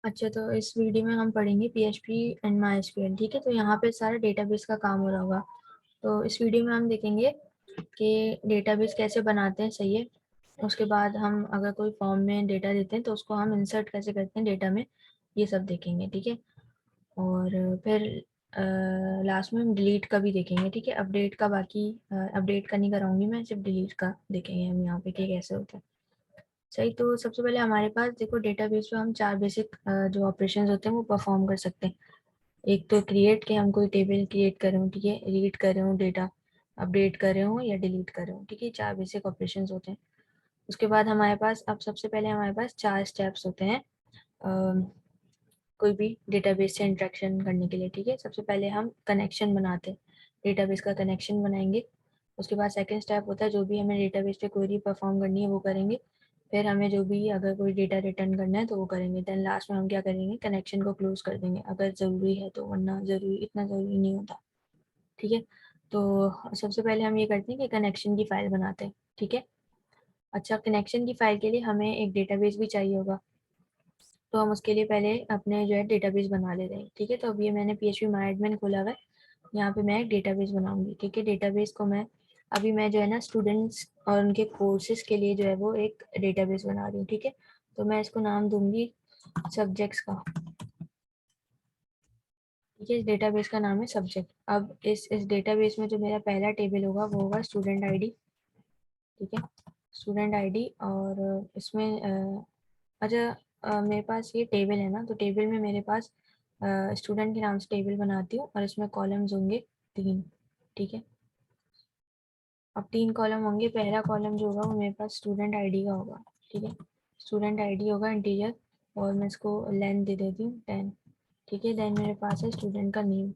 अच्छा, तो इस वीडियो में हम पढ़ेंगे PHP एंड MySQL। ठीक है, तो यहाँ पे सारा डेटाबेस का काम हो रहा होगा। तो इस वीडियो में हम देखेंगे कि डेटाबेस कैसे बनाते हैं, सही है। उसके बाद हम अगर कोई फॉर्म में डेटा देते हैं तो उसको हम इंसर्ट कैसे करते हैं डेटा में, ये सब देखेंगे। ठीक है, और फिर लास्ट में हम डिलीट का भी देखेंगे। ठीक है, अपडेट का बाकी अपडेट का नहीं कराऊंगी मैं, सिर्फ डिलीट का देखेंगे हम यहाँ पे कि कैसे होता है। सही, तो सबसे पहले हमारे पास देखो डेटाबेस में हम 4 बेसिक जो ऑपरेशंस होते हैं वो परफॉर्म कर सकते हैं। एक तो क्रिएट, के हम कोई टेबल क्रिएट कर रहे हो, ठीक है, रीड कर रहे हो डेटा, अपडेट कर रहे हो या डिलीट कर रहे हो। ठीक है, 4 बेसिक ऑपरेशंस होते हैं। उसके बाद हमारे पास अब सबसे पहले हमारे पास 4 स्टेप्स होते हैं कोई भी डेटाबेस से इंटरेक्शन करने के लिए। ठीक है, सबसे पहले हम कनेक्शन बनाते हैं, डेटाबेस का कनेक्शन बनाएंगे। उसके बाद सेकंड स्टेप होता है जो भी हमें डेटाबेस पे क्वेरी परफॉर्म करनी है वो करेंगे। फिर हमें जो भी अगर कोई डेटा रिटर्न करना है तो वो करेंगे। देन लास्ट में हम क्या करेंगे, कनेक्शन को क्लोज कर देंगे अगर ज़रूरी है तो, वरना ज़रूरी इतना ज़रूरी नहीं होता। ठीक है, तो सबसे पहले हम ये करते हैं कि कनेक्शन की फ़ाइल बनाते हैं। ठीक है, अच्छा, कनेक्शन की फ़ाइल के लिए हमें एक डेटाबेस भी चाहिए होगा, तो हम उसके लिए पहले अपने जो है डेटाबेस बना ले रहे हैं। ठीक है, तो अभी मैंने PHP माई एडमिन खोला हुआ है, यहाँ पे मैं एक डेटाबेस बनाऊंगी। ठीक है, डेटाबेस को मैं जो है ना स्टूडेंट्स और उनके कोर्सेज के लिए जो है वो एक डेटाबेस बना रही हूँ। ठीक है, तो मैं इसको नाम दूंगी सब्जेक्ट्स का। ठीक है, इस डेटाबेस का नाम है सब्जेक्ट। अब इस डेटाबेस में जो मेरा पहला टेबल होगा वो होगा स्टूडेंट आईडी। ठीक है, स्टूडेंट आईडी, और इसमें अच्छा, मेरे पास ये टेबल है ना, तो टेबल में मेरे पास स्टूडेंट के नाम से टेबल बनाती हूँ और इसमें कॉलम्स होंगे 3। ठीक है, अब 3 कॉलम होंगे। पहला कॉलम जो होगा वो मेरे पास स्टूडेंट आईडी का होगा। ठीक है, स्टूडेंट आईडी होगा इंटीजर, और मैं इसको लेंथ दे देती हूँ 10। ठीक है, देन मेरे पास है स्टूडेंट का नेम,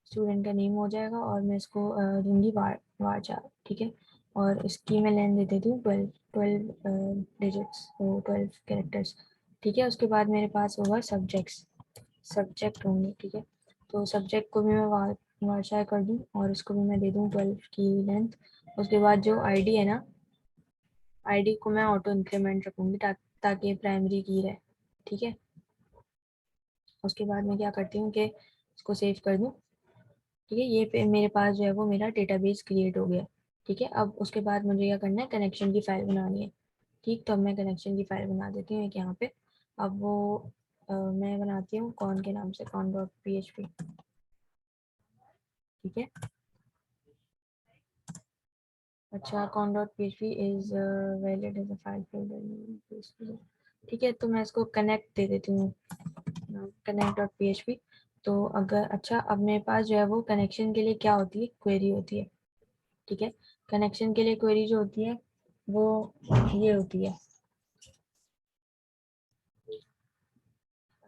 स्टूडेंट का नेम हो जाएगा, और मैं इसको दूंगी वार चार। ठीक है, और इसकी मैं लेंथ दे देती हूँ 12 डिजिट्स, तो 12 कैरेक्टर्स। ठीक है, उसके बाद मेरे पास होगा सब्जेक्ट होंगे। ठीक है, तो सब्जेक्ट को भी मैं वारचार कर दूँ और इसको भी मैं दे दूँ 12 की लेंथ। उसके बाद जो आईडी है ना, आईडी को मैं ऑटो इंक्रीमेंट रखूँगी ताकि प्राइमरी की रहे। ठीक है, उसके बाद मैं क्या करती हूँ कि इसको सेव कर दूँ। ठीक है, ये मेरे पास जो है वो मेरा डेटाबेस क्रिएट हो गया। ठीक है, अब उसके बाद मुझे क्या करना है, कनेक्शन की फ़ाइल बनानी है। ठीक, तो अब मैं कनेक्शन की फ़ाइल बना देती हूँ एक यहाँ पे। अब वो मैं बनाती हूँ कॉन के नाम से, con.php। ठीक है, अच्छा, con.php is valid as a file folder. ठीक है, तो मैं इसको कनेक्ट दे देती हूँ, connect.php। तो अगर अच्छा, अब मेरे पास जो है वो कनेक्शन के लिए क्या होती है, क्वेरी होती है। ठीक है, कनेक्शन के लिए क्वेरी जो होती है वो ये होती है।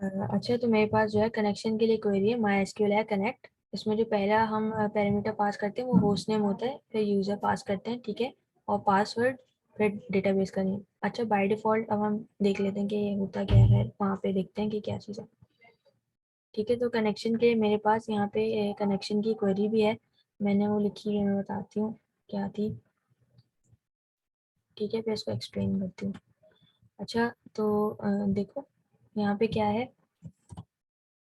अच्छा, तो मेरे पास जो है कनेक्शन के लिए क्वेरी है MySQL है कनेक्ट। इसमें जो पहला हम पैरामीटर पास करते हैं वो होस्ट नेम होता है, फिर यूज़र पास करते हैं। ठीक है, और पासवर्ड, फिर डेटाबेस का नेम। अच्छा, बाय डिफ़ॉल्ट अब हम देख लेते हैं कि ये होता क्या है, वहाँ पे देखते हैं कि क्या चीज़ है। ठीक है, तो कनेक्शन के मेरे पास यहाँ पे कनेक्शन की क्वेरी भी है, मैंने वो लिखी है, मैं बताती हूँ क्या थी। ठीक है, फिर इसको एक्सप्लेन करती हूँ। अच्छा, तो देखो यहाँ पे क्या है,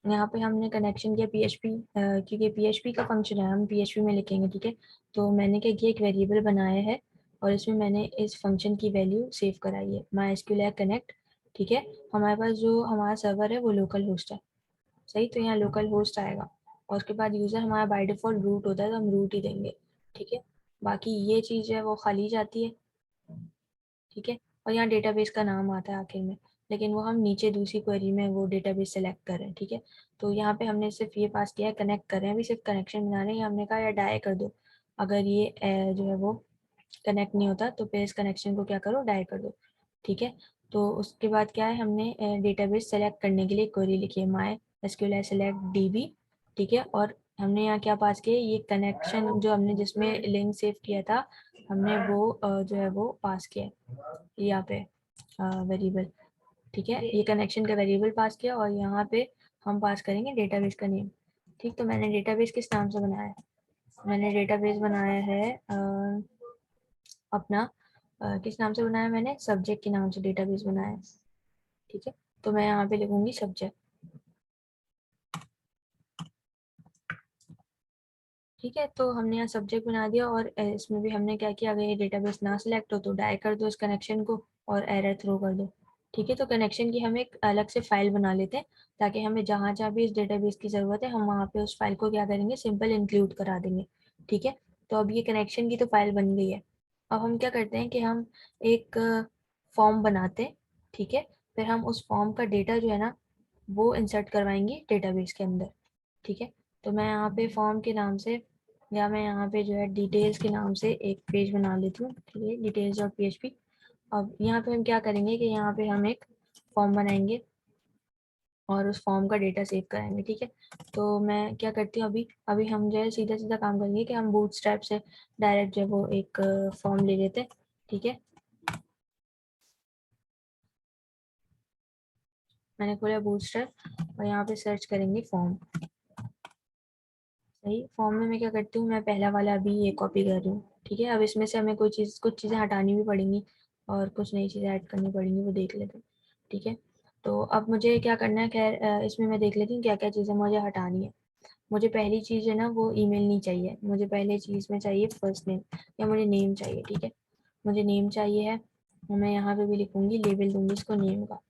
यहाँ पे हमने कनेक्शन किया PHP, क्योंकि PHP का फंक्शन है, हम PHP में लिखेंगे। ठीक है, तो मैंने क्या किया, एक वेरिएबल बनाया है और इसमें मैंने इस फंक्शन की वैल्यू सेव कराई है, MySQL कनेक्ट। ठीक है, हमारे पास जो हमारा सर्वर है वो लोकल होस्ट है। सही, तो यहाँ लोकल होस्ट आएगा, और उसके बाद यूज़र हमारा बाय डिफ़ॉल्ट रूट होता है तो हम रूट ही देंगे। ठीक है, बाकी ये चीज़ है वो खाली जाती है। ठीक है, और यहाँ डेटाबेस का नाम आता है आखिर में, लेकिन वो हम नीचे दूसरी क्वेरी में वो डेटाबेस सेलेक्ट कर रहे हैं। ठीक है, तो यहाँ पे हमने सिर्फ ये पास किया है, कनेक्ट कर रहे हैं, अभी सिर्फ कनेक्शन बना रहे हैं। हमने कहा यार डाई कर दो, अगर ये जो है वो कनेक्ट नहीं होता तो फिर इस कनेक्शन को क्या करो, डाई कर दो। ठीक है, तो उसके बाद क्या है, हमने डेटाबेस सेलेक्ट करने के लिए क्वेरी लिखी है MySQL select db। ठीक है, और हमने यहाँ क्या पास किया, ये कनेक्शन जो हमने जिसमें लिंक सेव किया था, हमने वो जो है वो पास किया है यहाँ पे वेरिएबल। ठीक है, ये कनेक्शन का वेरिएबल पास किया, और यहाँ पे हम पास करेंगे डेटाबेस का नेम। ठीक, तो मैंने डेटाबेस किस नाम से बनाया है, मैंने डेटाबेस बनाया है अपना किस नाम से बनाया, मैंने सब्जेक्ट के नाम से डेटाबेस बनाया है। ठीक है, तो मैं यहाँ पे लिखूंगी सब्जेक्ट। ठीक है, तो हमने यहाँ सब्जेक्ट बना दिया और इसमें भी हमने क्या किया, अगर ये डेटाबेस ना सिलेक्ट हो तो डाई कर दो इस कनेक्शन को और एरर थ्रो कर दो। ठीक है, तो कनेक्शन की हम एक अलग से फाइल बना लेते हैं ताकि हमें जहाँ जहाँ भी इस डेटाबेस की ज़रूरत है हम वहाँ पे उस फाइल को क्या करेंगे, सिंपल इंक्लूड करा देंगे। ठीक है, तो अब ये कनेक्शन की तो फाइल बन गई है। अब हम क्या करते हैं कि हम एक फॉर्म बनाते हैं। ठीक है, फिर हम उस फॉर्म का डेटा जो है ना वो इंसर्ट करवाएंगे डेटाबेस के अंदर। ठीक है, तो मैं यहाँ पे फॉर्म के नाम से या मैं यहाँ पे जो है डिटेल्स के नाम से एक पेज बना लेती हूँ। ठीक है, डिटेल्स डॉट PHP। अब यहाँ पे हम क्या करेंगे कि यहाँ पे हम एक फॉर्म बनाएंगे और उस फॉर्म का डेटा सेव कराएंगे। ठीक है, तो मैं क्या करती हूँ, अभी अभी हम जो है सीधा सीधा काम करेंगे कि हम बूटस्ट्रैप से डायरेक्ट जो है वो एक फॉर्म ले लेते हैं। ठीक है, मैंने खोला बूटस्ट्रैप और यहाँ पे सर्च करेंगे फॉर्म। सही, फॉर्म में मैं क्या करती हूँ, मैं पहला वाला अभी ये कॉपी कर रही हूँ। ठीक है, अब इसमें से हमें कोई चीज़ कुछ चीज़ें हटानी भी पड़ेंगी और कुछ नई चीज़ें ऐड करनी पड़ेंगी, वो देख लेते हैं। ठीक है, तो अब मुझे क्या करना है, खैर इसमें मैं देख लेती हूँ क्या क्या चीज़ें मुझे हटानी है। मुझे पहली चीज़ है ना वो ईमेल नहीं चाहिए, मुझे पहले चीज़ में चाहिए फर्स्ट नेम या मुझे नेम चाहिए। ठीक है, मुझे नेम चाहिए है, मैं यहाँ पे भी लिखूँगी, लेबल दूँगी इसको नेम का।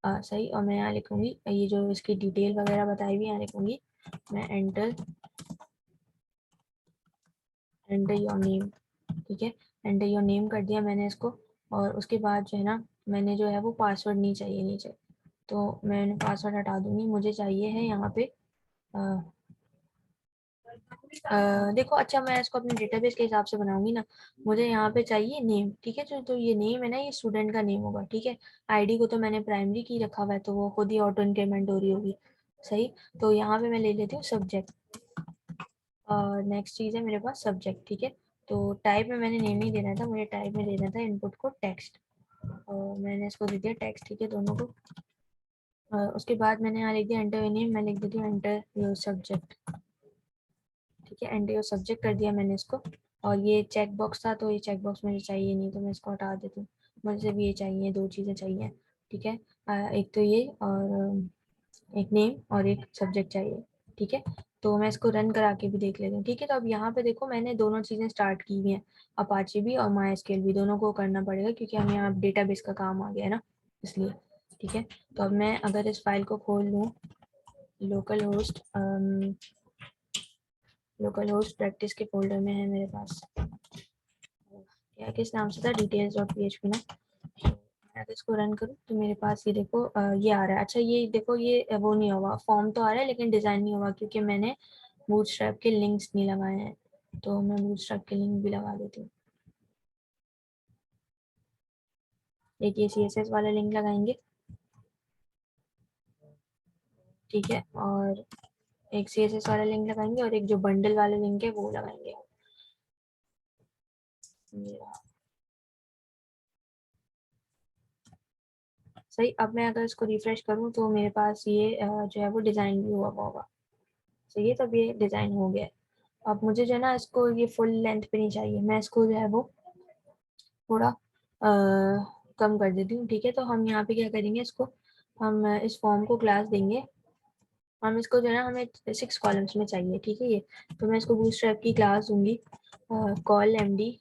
सही, और मैं यहाँ लिखूँगी ये जो इसकी डिटेल वगैरह बताई हुई यहाँ लिखूँगी मैं, एंटर एंटर योर नेम। ठीक है, एंटर योर नेम कर दिया मैंने इसको। और उसके बाद जो है ना मैंने जो है वो पासवर्ड नहीं चाहिए नीचे, तो मैंने पासवर्ड हटा दूंगी। मुझे चाहिए है यहाँ पे देखो, अच्छा मैं इसको अपने डेटाबेस के हिसाब से बनाऊंगी ना। मुझे यहाँ पे चाहिए नेम। ठीक है, तो ये नेम है ना, ये स्टूडेंट का नेम होगा। ठीक है, आईडी को तो मैंने प्राइमरी की रखा हुआ है तो वो खुद ही ऑटो इंक्रीमेंट हो रही होगी। सही, तो यहाँ पे मैं ले लेती हूँ सब्जेक्ट और नेक्स्ट चीज़ है मेरे पास सब्जेक्ट। ठीक है, तो टाइप में मैंने नेम ही देना था, मुझे टाइप में देना था इनपुट को टेक्स्ट और मैंने इसको दे दिया टेक्स्ट। ठीक है, दोनों को। उसके बाद मैंने यहाँ लिख दिया एंटर योर नेम, मैं लिख देती हूँ एंटर योर सब्जेक्ट। ठीक है, एंटर योर सब्जेक्ट कर दिया मैंने इसको। और ये चेक बॉक्स था तो ये चेक बॉक्स मुझे चाहिए नहीं तो मैं इसको हटा देती हूँ। मुझे भी ये चाहिए, दो चीज़ें चाहिए। ठीक है, एक तो ये और एक नेम और एक सब्जेक्ट चाहिए। ठीक है, तो मैं इसको रन करा के भी देख लेती हूँ। ठीक है, तो अब यहाँ पे देखो मैंने दोनों चीज़ें स्टार्ट की हुई हैं, अपाचे भी और MySQL भी, दोनों को करना पड़ेगा क्योंकि हमें यहाँ डेटाबेस का काम आ गया है ना, इसलिए। ठीक है, तो अब मैं अगर इस फाइल को खोल लूँ, लोकल होस्ट प्रैक्टिस के फोल्डर में है मेरे पास, क्या किस नाम से था, डिटेल्स डॉट PHP ना। मैं अगर इसको रन करूँ तो मेरे पास ये देखो ये आ रहा है। अच्छा ये देखो, ये वो नहीं होगा, फॉर्म तो आ रहा है लेकिन डिज़ाइन नहीं होगा क्योंकि मैंने बूटस्ट्रैप के लिंक्स नहीं लगाए हैं। तो मैं बूटस्ट्रैप के लिंक भी लगा देती हूँ। एक ये CSS वाला लिंक लगाएंगे। ठीक है, और एक CSS वाला लिंक लगाएंगे और एक जो बंडल वाला लिंक है वो लगाएंगे। सही, अब मैं अगर इसको रिफ्रेश करूँ तो मेरे पास ये जो है वो डिज़ाइन भी हुआ होगा। सही है, तब ये डिज़ाइन हो गया। अब मुझे जो है ना इसको ये फुल लेंथ पे नहीं चाहिए, मैं इसको जो है वो थोड़ा कम कर देती हूँ। ठीक है, तो हम यहाँ पे क्या करेंगे, इसको हम इस फॉर्म को क्लास देंगे। हम इसको जो है ना हमें 6 कॉलम्स में चाहिए। ठीक है, ये तो मैं इसको बूटस्ट्रैप की क्लास दूंगी, कॉल MD6।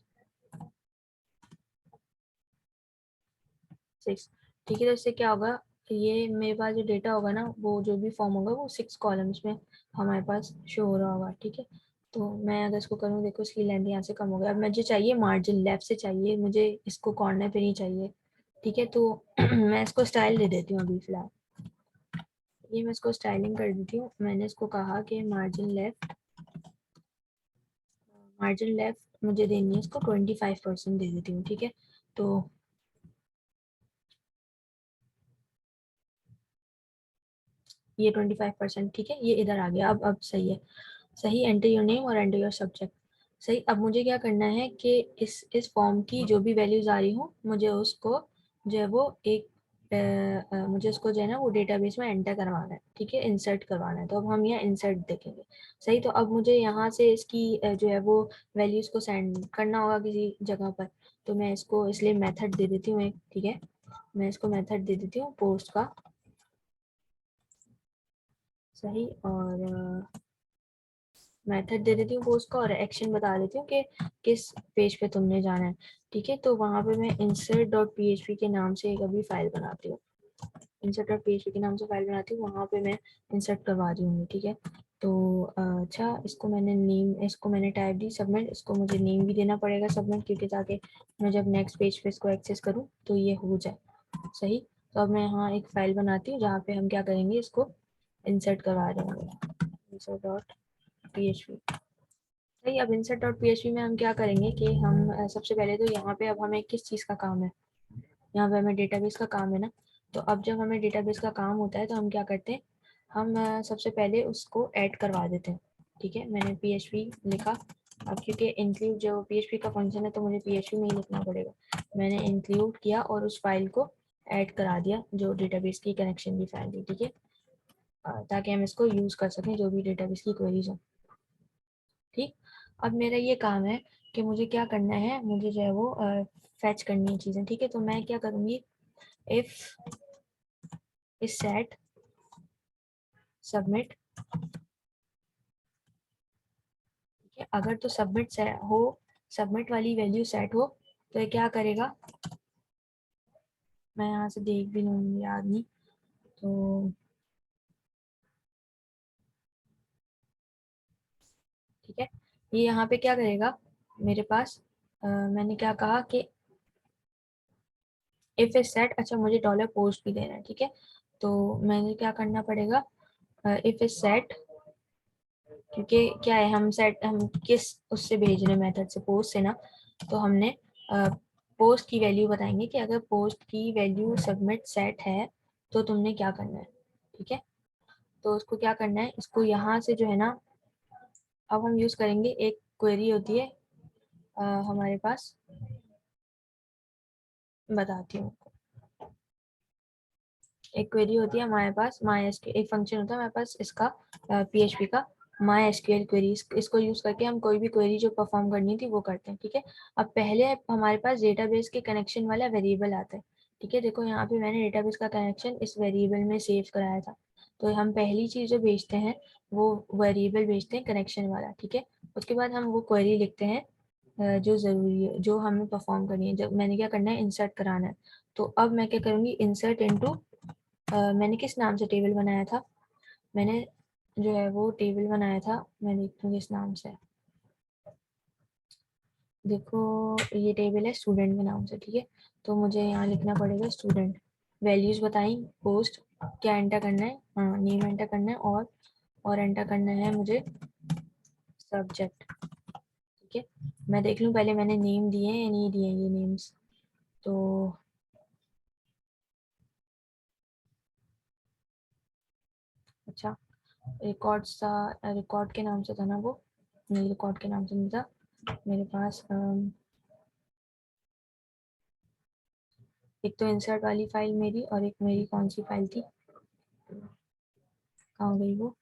ठीक है, तो इससे क्या होगा, ये मेरे पास जो डेटा होगा ना वो जो भी फॉर्म होगा वो 6 कॉलम्स में हमारे पास शो हो रहा होगा। ठीक है, तो मैं अगर इसको करूँ, देखो इसकी लेंथ यहाँ से कम हो गया। अब मुझे चाहिए मार्जिन लेफ्ट से चाहिए, मुझे इसको कॉर्नर पे नहीं चाहिए। ठीक है, तो मैं इसको स्टाइल दे देती हूँ अभी फिलहाल। ये मैं इसको स्टाइलिंग कर देती हूँ। मैंने इसको कहा कि मार्जिन लेफ्ट मुझे देनी है, इसको 25% दे देती हूँ। ठीक है, तो ये 25%। ठीक है, ये इधर आ गया। अब सही है। सही, एंटर योर नेम और एंटर योर सब्जेक्ट। सही, अब मुझे क्या करना है कि इस फॉर्म की जो भी वैल्यूज आ रही हूँ मुझे उसको जो है वो एक मुझे उसको जो है ना वो डेटाबेस में एंटर करवाना है। ठीक है, इंसर्ट करवाना है, तो अब हम यहाँ इंसर्ट देखेंगे। सही, तो अब मुझे यहाँ से इसकी जो है वो वैल्यूज को सेंड करना होगा किसी जगह पर, तो मैं इसको इसलिए मेथड दे देती हूँ एक। ठीक है, मैं इसको मेथड दे देती हूँ पोस्ट का। सही। और मेथड दे देती हूँ पोस्ट का और एक्शन बता देती हूँ कि किस पेज पे तुमने जाना है। ठीक है, तो वहाँ पे मैं insert डॉट php के नाम से एक अभी फाइल बनाती हूँ। insert डॉट php के नाम से फाइल बनाती हूँ, वहाँ पे मैं इंसर्ट करवा रही हूँ। ठीक है, तो अच्छा, इसको मैंने टाइप दी सबमिट। इसको मुझे नेम भी देना पड़ेगा सबमिट, क्योंकि ताकि मैं जब नेक्स्ट पेज पे इसको एक्सेस करूँ तो ये हो जाए। सही, तो अब मैं यहाँ एक फाइल बनाती हूँ जहाँ पे हम क्या करेंगे, इसको इंसर्ट करवा रहे हैं। insert dot php। सही, अब insert डॉट php में हम क्या करेंगे कि हम सबसे पहले तो यहाँ पे अब हमें किस चीज़ का काम है, यहाँ पे हमें डेटाबेस का काम है ना। तो अब जब हमें डेटाबेस का काम होता है तो हम क्या करते हैं, हम सबसे पहले उसको ऐड करवा देते हैं। ठीक है, मैंने php लिखा। अब क्योंकि इंक्लूड जो php का फंक्शन है तो मुझे php में ही लिखना पड़ेगा। मैंने इंक्लूड किया और उस फाइल को ऐड करा दिया जो डेटाबेस की कनेक्शन की फाइल थी। ठीक है, ताकि हम इसको यूज़ कर सकें जो भी डेटाबेस की क्वेरीज हो। ठीक, अब मेरा ये काम है कि मुझे क्या करना है, मुझे जो है वो फैच करनी है चीज़ें। ठीक है, तो मैं क्या करूँगी, इफ इस सेट सबमिट। ठीक है, अगर तो सबमिट हो, सबमिट वाली वैल्यू सेट हो तो ये क्या करेगा, मैं यहाँ से देख भी लूँगी, याद नहीं तो। ठीक है, ये यहाँ पे क्या करेगा मेरे पास, मैंने क्या कहा कि इफ इज सेट। अच्छा, मुझे डॉलर पोस्ट भी देना है। ठीक है, तो मैंने क्या करना पड़ेगा, इफ इज सेट, क्योंकि क्या है, हम किस उससे भेज रहे हैं, मेथड से, पोस्ट से ना। तो हमने पोस्ट की वैल्यू बताएंगे कि अगर पोस्ट की वैल्यू सबमिट सेट है तो तुमने क्या करना है। ठीक है, तो उसको क्या करना है, इसको यहाँ से जो है ना, अब हम यूज करेंगे, एक क्वेरी होती है हमारे पास, बताती हूँ। एक क्वेरी होती है हमारे पास, माई एसक्यूएल, एक फंक्शन होता है हमारे पास इसका, पीएचपी का, माई एसक्यूएल क्वेरी। इसको यूज करके हम कोई भी क्वेरी जो परफॉर्म करनी थी वो करते हैं। ठीक है, अब पहले हमारे पास डेटाबेस के कनेक्शन वाला वेरिएबल आता है। ठीक है, देखो यहाँ पे मैंने डेटाबेस का कनेक्शन इस वेरिएबल में सेव कराया था। तो हम पहली चीज जो भेजते हैं वो वेरिएबल भेजते हैं कनेक्शन वाला। ठीक है, उसके बाद हम वो क्वेरी लिखते हैं जो जरूरी है, जो हमें परफॉर्म करनी है। जब मैंने क्या करना है, इंसर्ट कराना है। तो अब मैं क्या करूंगी, इंसर्ट इनटू, मैंने किस नाम से टेबल बनाया था, मैंने जो है वो टेबल बनाया था, मैं देखती हूँ किस नाम से। देखो, ये टेबल है स्टूडेंट के नाम से। ठीक है, तो मुझे यहाँ लिखना पड़ेगा स्टूडेंट। वैल्यूज बताई, पोस्ट क्या एंटर करना है, हाँ नेम एंटर करना है, और एंटर करना है मुझे सब्जेक्ट। ठीक है, मैं देख लूँ पहले मैंने नेम दिए हैं या नहीं दिए ये नेम्स। तो अच्छा, रिकॉर्ड के नाम से था ना वो, नहीं रिकॉर्ड के नाम से नहीं था मेरे पास। एक तो इंसर्ट वाली फाइल मेरी, और एक मेरी कौन सी फाइल थी, कहाँ गई वो।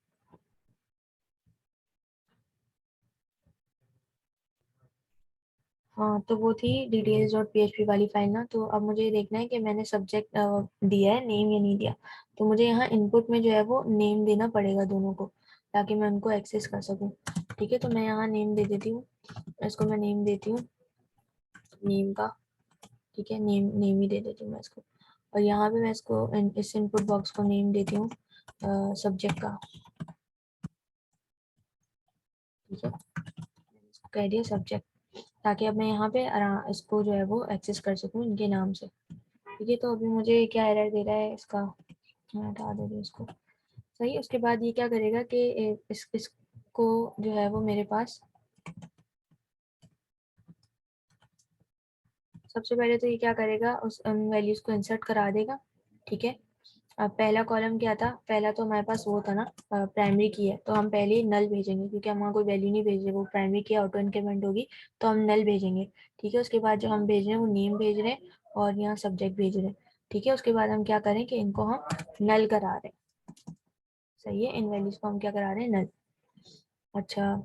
हाँ, तो वो थी डिटेल्स डॉट पीएचपी वाली फाइल ना। तो अब मुझे ये देखना है कि मैंने सब्जेक्ट दिया है नेम या नहीं दिया। तो मुझे यहाँ इनपुट में जो है वो नेम देना पड़ेगा दोनों को, ताकि मैं उनको एक्सेस कर सकूँ। ठीक है, तो मैं यहाँ नेम दे देती हूँ, इसको मैं नेम देती हूँ नेम का। ठीक है, नेम नेम ही दे देती हूँ मैं इसको। और यहाँ पे मैं इसको इस इनपुट बॉक्स को नेम देती हूँ सब्जेक्ट का। ठीक है, इसको कह दिया सब्जेक्ट, ताकि अब मैं यहाँ पे इसको जो है वो एक्सेस कर सकूँ इनके नाम से। ठीक है, तो अभी मुझे क्या एरर दे रहा है इसका, मैं हटा दे रही हूँ इसको। सही, उसके बाद ये क्या करेगा कि इसको जो है वो मेरे पास, सबसे पहले तो ये क्या करेगा, उस वैल्यूज को इंसर्ट करा देगा। ठीक है, अब पहला कॉलम क्या था, पहला तो हमारे पास वो था ना, प्राइमरी की है, तो हम पहले ही नल भेजेंगे, क्योंकि हम वहाँ कोई वैल्यू नहीं भेज रहे, वो प्राइमरी की ऑटो इनक्रीमेंट होगी, तो हम नल भेजेंगे। ठीक है, उसके बाद जो हम भेज रहे हैं वो नेम भेज रहे हैं और यहाँ सब्जेक्ट भेज रहे हैं। ठीक है, उसके बाद हम क्या करें कि इनको हम नल करा रहे हैं। सही है, इन वैल्यूज को हम क्या करा रहे हैं, नल। अच्छा,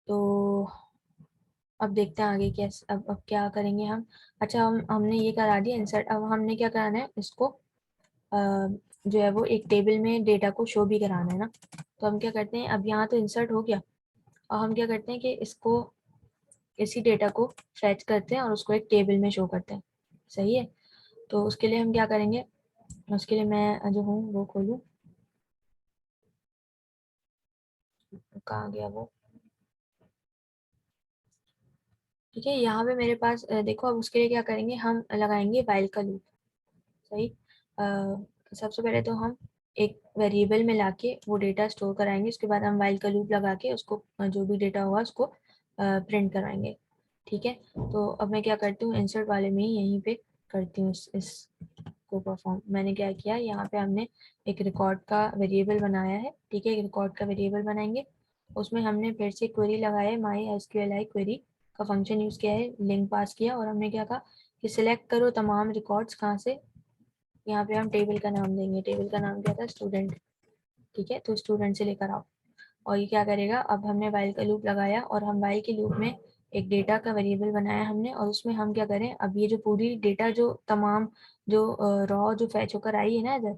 तो अब देखते हैं आगे कैसे, अब क्या करेंगे हम। अच्छा, हमने ये करा दिया इंसर्ट। अब हमने क्या कराना है इसको, जो है वो एक टेबल में डेटा को शो भी कराना है ना, तो हम क्या करते हैं, अब यहाँ तो इंसर्ट हो गया, और हम क्या करते हैं कि इसको, इसी डेटा को फैच करते हैं और उसको एक टेबल में शो करते हैं। सही है, तो उसके लिए हम क्या करेंगे, उसके लिए मैं जो हूँ वो खोलूँ, कहाँ गया वो, ठीक है, यहाँ पे मेरे पास देखो, अब उसके लिए क्या करेंगे, हम लगाएंगे वाइल का लूप। सही, सबसे पहले तो हम एक वेरिएबल में लाके वो डेटा स्टोर कराएंगे, उसके बाद हम वाइल का लूप लगा के उसको जो भी डेटा होगा उसको प्रिंट कराएंगे। ठीक है, तो अब मैं क्या करती हूँ, इंसर्ट वाले में ही यहीं पे करती हूँ इस को परफॉर्म। मैंने क्या किया, यहाँ पे हमने एक रिकॉर्ड का वेरिएबल बनाया है। ठीक है, एक रिकॉर्ड का वेरिएबल बनाएंगे, उसमें हमने फिर से क्वेरी लगाया है, माई एसक्यूएलआई क्वेरी का फंक्शन यूज किया है, लिंक पास किया, और हमने क्या कहा कि सिलेक्ट करो तमाम रिकॉर्ड्स कहाँ से, यहाँ पे हम टेबल का नाम देंगे, टेबल का नाम क्या था, स्टूडेंट। ठीक है, तो स्टूडेंट से लेकर आओ, और ये क्या करेगा, अब हमने वाइल का लूप लगाया और हम वाइल के लूप में एक डेटा का वेरिएबल बनाया हमने, और उसमें हम क्या करें, अब ये जो पूरी डेटा जो तमाम जो रॉ जो फैच होकर आई है ना इधर,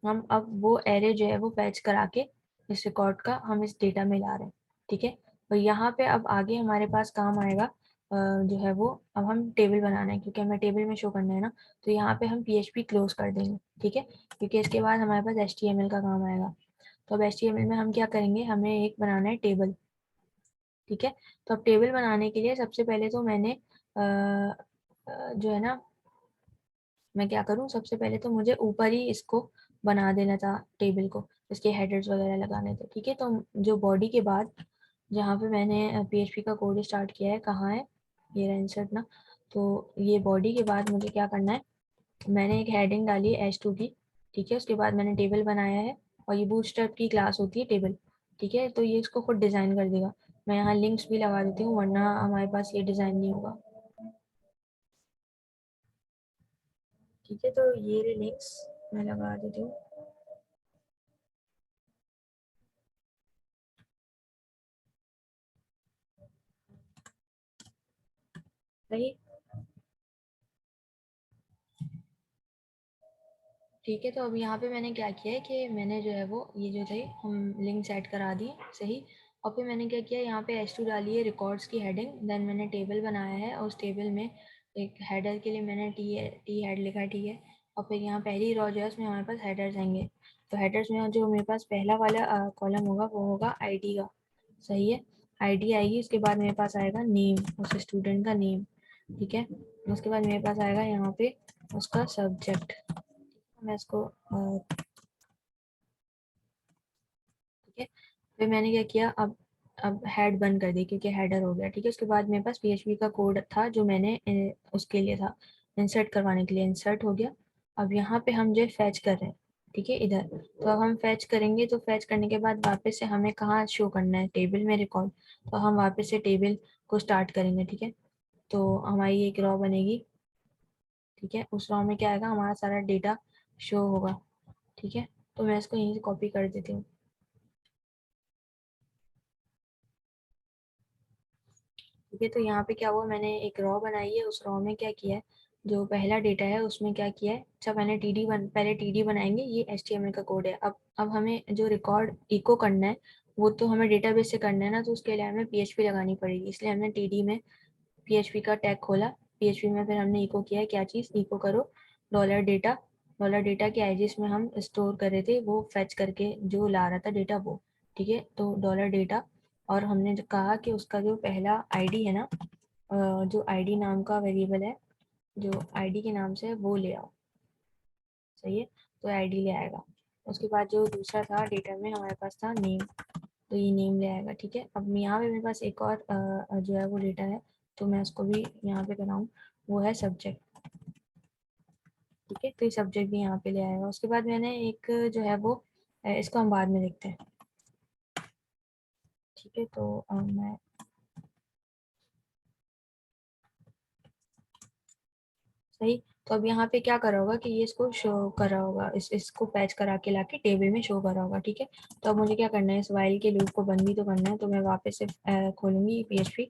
हम अब वो एरे जो है वो फैच करा के इस रिकॉर्ड का हम इस डेटा में ला रहे हैं। ठीक है, और यहाँ पे अब आगे हमारे पास काम आएगा जो है वो, अब हम टेबल बनाना है क्योंकि हमें टेबल में शो करना है ना, तो यहाँ पे हम PHP क्लोज कर देंगे। ठीक है, क्योंकि इसके बाद हमारे पास HTML का काम आएगा। तो अब HTML में हम क्या करेंगे, हमें एक बनाना है टेबल। ठीक है, तो अब टेबल बनाने के लिए सबसे पहले तो मैंने जो है ना, मैं क्या करूँ, सबसे पहले तो मुझे ऊपर ही इसको बना देना था टेबल को, इसके हेडर्स वगैरह लगाने थे। ठीक है, तो जो बॉडी के बाद जहाँ पे मैंने PHP का कोड स्टार्ट किया है, कहाँ है, ये रहा इंसर्ट ना, तो ये बॉडी के बाद मुझे क्या करना है, मैंने एक हेडिंग डाली है H2 की। ठीक है, उसके बाद मैंने टेबल बनाया है, और ये बूटस्ट्रैप की क्लास होती है टेबल। ठीक है, तो ये इसको खुद डिज़ाइन कर देगा। मैं यहाँ लिंक्स भी लगा देती हूँ, वरना हमारे पास ये डिज़ाइन नहीं होगा। ठीक है, तो ये रहे लिंक्स, मैं लगा देती हूँ। सही, ठीक है, तो अब यहाँ पे मैंने क्या किया है कि मैंने जो है वो ये जो थे हम लिंक सेट करा दिए। सही, और फिर मैंने क्या किया, यहाँ पे H2 डाली है रिकॉर्ड्स की हेडिंग, देन मैंने टेबल बनाया है और उस टेबल में एक हेडर के लिए मैंने टी हेड लिखा है। ठीक है, और फिर यहाँ पहली रो जो है उसमें हमारे पास हेडर्स आएंगे, तो हेडर्स में जो मेरे पास पहला वाला कॉलम होगा वो होगा ID का। सही है, ID आएगी, उसके बाद मेरे पास आएगा नेम, उस स्टूडेंट का नेम। ठीक है, उसके बाद मेरे पास आएगा यहाँ पे उसका सब्जेक्ट। मैं इसको ठीक है, फिर मैंने क्या किया, अब हेड बंद कर दी क्योंकि हेडर हो गया। ठीक है, उसके बाद मेरे पास PHP का कोड था जो मैंने उसके लिए था, इंसर्ट करवाने के लिए, इंसर्ट हो गया। अब यहाँ पे हम जो फैच कर रहे हैं, ठीक है इधर, तो अब हम फैच करेंगे, तो फैच करने के बाद वापस से हमें कहाँ शो करना है, टेबल में रिकॉर्ड, तो हम वापस से टेबल को स्टार्ट करेंगे। ठीक है, तो हमारी एक रॉ बनेगी। ठीक है, उस रॉ में क्या आएगा, हमारा सारा डेटा शो होगा। ठीक है, तो मैं इसको यहीं से कॉपी कर देती हूँ। ठीक है, तो यहाँ पे क्या हुआ, मैंने एक रॉ बनाई है, उस रॉ में क्या किया है, जो पहला डेटा है उसमें क्या किया है, अच्छा मैंने पहले TD बनाएंगे, ये HTML का कोड है। अब हमें जो रिकॉर्ड इको करना है वो तो हमें डेटाबेस से करना है ना, तो उसके लिए हमें PHP लगानी पड़ेगी, इसलिए हमने TD में PHP का टैग खोला। PHP में फिर हमने इको किया है, क्या चीज़, इको करो $डेटा, $डेटा के एजेस में हम स्टोर कर रहे थे वो फैच करके जो ला रहा था डेटा वो। ठीक है, तो $डेटा, और हमने जो कहा कि उसका जो पहला ID है ना, जो ID नाम का वेरिएबल है, जो ID के नाम से है वो ले आओ। सही है, तो ID ले आएगा। उसके बाद जो दूसरा था डेटा में हमारे पास था नेम, तो ये नेम ले आएगा। ठीक है, अब यहाँ पे मेरे पास एक और जो है वो डेटा है, तो मैं उसको भी यहाँ पे कराऊँ, वो है सब्जेक्ट। ठीक है, तो ये सब्जेक्ट भी यहाँ पे ले आएगा। उसके बाद मैंने एक जो है वो इसको हम बाद में देखते हैं। ठीक है, तो मैं सही, तो अब यहाँ पे क्या करा होगा कि ये इसको शो करा होगा, इसको पैच करा के लाके टेबल में शो करा होगा। ठीक है, तो अब मुझे क्या करना है, इस वाइल के लूप को बंद भी तो करना है, तो मैं वापस से खोलूंगी PHP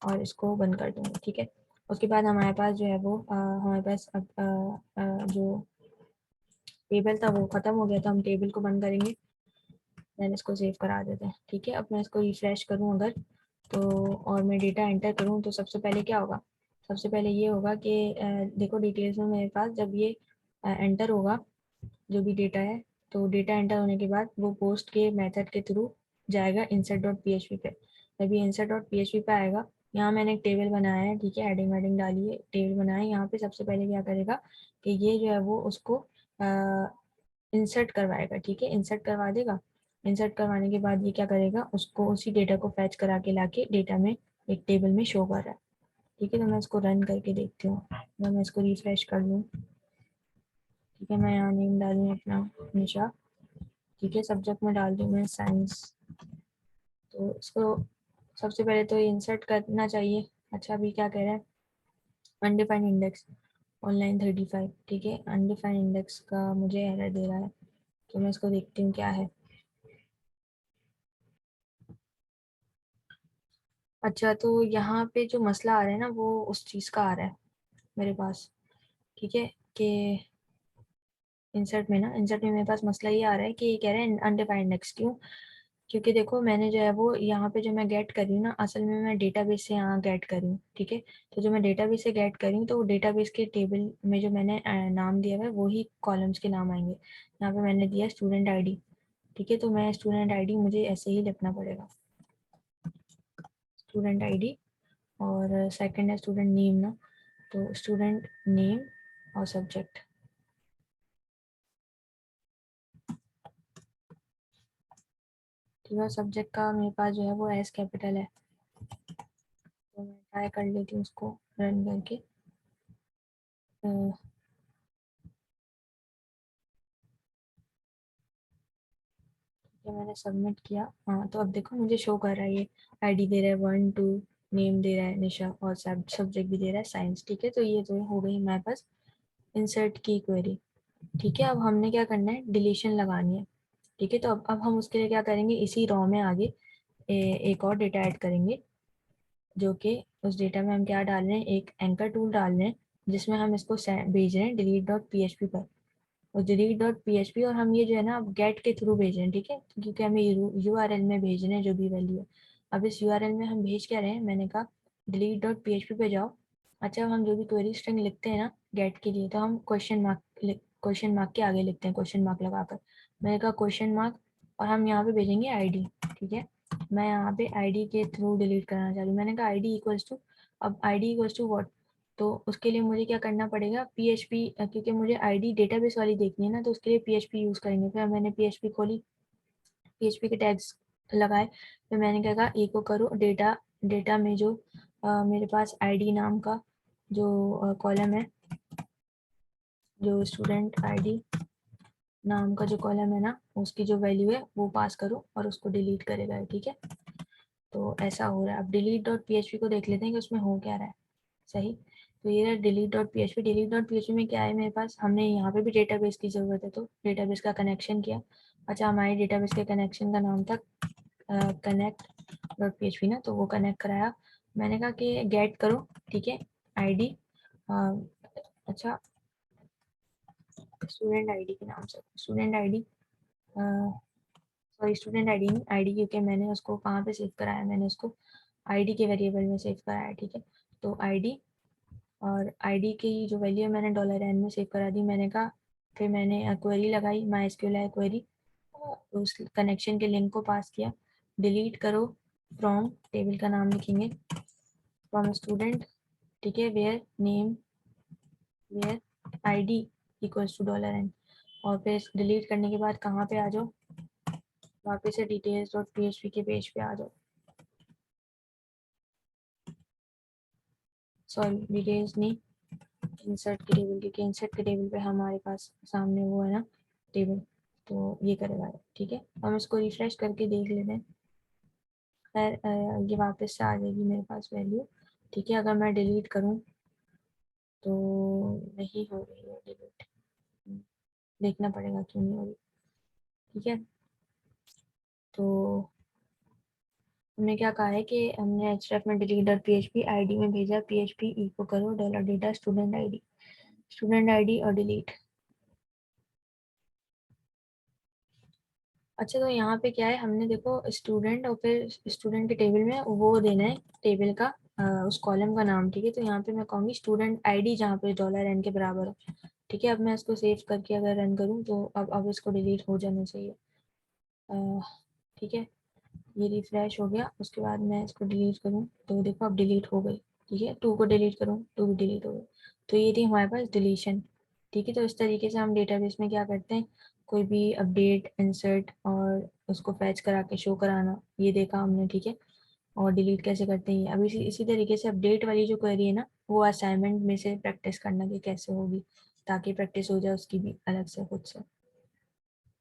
और इसको बंद कर दूंगी। ठीक है, उसके बाद हमारे पास जो है वो हमारे पास अब जो टेबल था वो खत्म हो गया, तो हम टेबल को बंद करेंगे, मैंने इसको सेव करा देते हैं। ठीक है, अब मैं इसको रिफ्रेश करूँ अगर, तो और मैं डेटा एंटर करूँ, तो सबसे पहले क्या होगा, सबसे पहले ये होगा कि देखो डिटेल्स में मेरे पास जब ये एंटर होगा जो भी डेटा है, तो डेटा एंटर होने के बाद वो पोस्ट के मेथड के थ्रू जाएगा insert डॉट php पे। जब ये insert डॉट php पे आएगा, यहाँ मैंने एक टेबल बनाया है, ठीक है, हेडिंग वेडिंग डाली है, टेबल बनाया है। यहाँ पे सबसे पहले क्या करेगा कि ये जो है वो उसको इंसर्ट करवाएगा, ठीक है, इंसर्ट करवा देगा। इंसर्ट करवाने के बाद ये क्या करेगा, उसको उसी डेटा को फैच करा के लाके डेटा में एक टेबल में शो कर रहा है। ठीक है, तो मैं इसको रन करके देखती हूँ, अगर मैं इसको रिफ्रेश कर लूँ। ठीक है, मैं यहाँ नेम डालूँ अपना निशा, ठीक है, सब्जेक्ट में डाल दूँ मैं साइंस। तो इसको सबसे पहले तो इंसर्ट करना चाहिए। अच्छा, अभी क्या कह रहा है, अनडिफाइंड इंडेक्स ऑनलाइन 35, ठीक है, अनडिफाइंड इंडेक्स का मुझे एरर दे रहा है, तो मैं इसको देखती हूँ क्या है। अच्छा, तो यहाँ पे जो मसला आ रहा है ना, वो उस चीज़ का आ रहा है मेरे पास, ठीक है, कि इंसर्ट में मेरे पास मसला ये आ रहा है कि ये कह रहे हैं अनडिफाइंड इंडेक्स। क्यों? क्योंकि देखो मैंने जो है वो यहाँ पे जो मैं गेट कर रही हूँ ना, असल में मैं डेटाबेस से यहाँ गेट कर रही हूँ, ठीक है। तो जो मैं डेटाबेस से गेट कर रही हूँ, तो डेटाबेस के टेबल में जो मैंने नाम दिया हुआ है वही कॉलम्स के नाम आएंगे। यहाँ पे मैंने दिया स्टूडेंट आईडी, ठीक है, तो मैं स्टूडेंट आईडी मुझे ऐसे ही लिखना पड़ेगा, स्टूडेंट आईडी, और सेकंड है स्टूडेंट नेम ना, तो स्टूडेंट नेम और सब्जेक्ट। ठीक है, सब्जेक्ट का मेरे पास जो है वो एस कैपिटल है, तो मैं ट्राई कर लेती हूँ उसको रन करके। ये मैंने सबमिट किया, हाँ, तो अब देखो मुझे शो कर रहा है, ये आईडी दे रहा है 1 2, नेम दे रहा है निशा, और सब्जेक्ट भी दे रहा है साइंस। ठीक है, तो ये तो हो गई हमारे पास इंसर्ट की क्वेरी। ठीक है, अब हमने क्या करना है, डिलीशन लगानी है। ठीक है, तो अब हम उसके लिए क्या करेंगे, इसी रॉ में आगे एक और डेटा ऐड करेंगे, जो कि उस डेटा में हम क्या डाल रहे हैं, एक एंकर टूल डाल रहे हैं, जिसमें हम इसको भेज रहे हैं डिलीट डॉट पी पर, और डिलीट डॉट पी, और हम ये जो है ना अब गेट के थ्रू भेज रहे हैं, ठीक है, क्योंकि हमें यूआरएल में भेज रहे हैं जो भी वैल्यू है। अब इस यूआरएल में हम भेज क्या रहे हैं, मैंने कहा डिलीट डॉट पी पे जाओ। अच्छा, हम जो भी क्वेरी स्ट्रिंग लिखते हैं ना गेट के लिए, तो हम क्वेश्चन मार्क के आगे लिखते हैं, क्वेश्चन मार्क लगाकर। मैंने कहा क्वेश्चन मार्क, और हम यहाँ पे भेजेंगे आईडी। ठीक है, मैं यहाँ पे आईडी के थ्रू डिलीट करना चाह रही हूँ। मैंने कहा आईडी इक्वल्स टू, अब आईडी इक्वल्स टू व्हाट, तो उसके लिए मुझे क्या करना पड़ेगा, पीएचपी, क्योंकि मुझे आईडी डेटाबेस वाली देखनी है ना, तो उसके लिए पीएचपी यूज़ करेंगे। फिर मैंने पीएचपी खोली, पीएचपी के टैग्स लगाए, फिर मैंने क्या कहा इको करो डेटा, डेटा में जो मेरे पास आईडी नाम का जो कॉलम है, जो स्टूडेंट आईडी नाम का जो कॉलम है ना, उसकी जो वैल्यू है वो पास करो और उसको डिलीट करेगा। ठीक है, तो ऐसा हो रहा है। अब डिलीट डॉट पीएचपी को देख लेते हैं कि उसमें हो क्या रहा है। सही, तो ये delete dot PHP, delete dot PHP में क्या है मेरे पास, हमने यहाँ पे भी डेटाबेस की ज़रूरत है, तो डेटाबेस का कनेक्शन किया। अच्छा, हमारे डेटाबेस के कनेक्शन का नाम था कनेक्ट डॉट पीएचपी ना, तो वो कनेक्ट कराया। मैंने कहा कि गेट करो, ठीक है, आईडी, अच्छा, स्टूडेंट आईडी के नाम से, student ID, sorry student ID नहीं, आईडी, क्योंकि मैंने उसको कहाँ पे सेव कराया, मैंने उसको आईडी के वेरिएबल में सेव कराया। ठीक है, तो आईडी, और आईडी की जो वैल्यू है मैंने $n में सेव करा दी। मैंने कहा, फिर मैंने क्वेरी लगाई, माई एसक्यूएल क्वेरी, उस कनेक्शन के लिंक को पास किया, डिलीट करो फ्रॉम, टेबल का नाम लिखेंगे फ्रॉम स्टूडेंट, ठीक है, where name, where ID equals to $n, और फिर डिलीट करने के बाद कहाँ पे आ जाओ, वापस से डिटेल्स डॉट पीएचपी के पेज पे आ जाओ, सॉरी डिटेल्स नहीं, इंसर्ट के टेबल, क्योंकि इंसर्ट के टेबल पे हमारे पास सामने वो है ना टेबल, तो ये करेगा। ठीक है, हम इसको रिफ्रेश करके देख लेते हैं। खैर ये वापस से आ जाएगी मेरे पास वैल्यू। ठीक है, अगर मैं डिलीट करूँ तो नहीं हो रही है डिलीट, देखना पड़ेगा क्यों नहीं हो रही। ठीक है, तो हमने क्या कहा है कि हमने href में डिलीट डॉट पीएचपी आईडी में भेजा, पीएचपी इको करो dollar data student ID, student ID और डिलीट। अच्छा, तो यहाँ पे क्या है, हमने देखो स्टूडेंट और फिर स्टूडेंट के टेबल में वो देना है टेबल का उस कॉलम का नाम, ठीक है। तो यहाँ पे मैं कहूँगी स्टूडेंट आईडी जहाँ पे $n के बराबर हो, ठीक है। अब मैं इसको सेव करके अगर रन करूँ तो अब इसको डिलीट हो जाना चाहिए, ठीक है। ये रिफ्रेश हो गया, उसके बाद मैं इसको डिलीट करूँ तो देखो अब डिलीट हो गई, ठीक है। 2 को डिलीट करूँ, 2 भी डिलीट हो गई। तो ये थी हमारे पास डिलीशन, ठीक है। तो इस तरीके से हम डेटाबेस में क्या करते हैं, कोई भी अपडेट, इंसर्ट और उसको फैच करा के शो कराना, ये देखा हमने, ठीक है। और डिलीट कैसे करते हैं। अब इसी तरीके से अपडेट वाली जो क्वेरी है ना, वो असाइनमेंट में से प्रैक्टिस करना कि कैसे होगी, ताकि प्रैक्टिस हो जाए उसकी भी अलग से खुद से।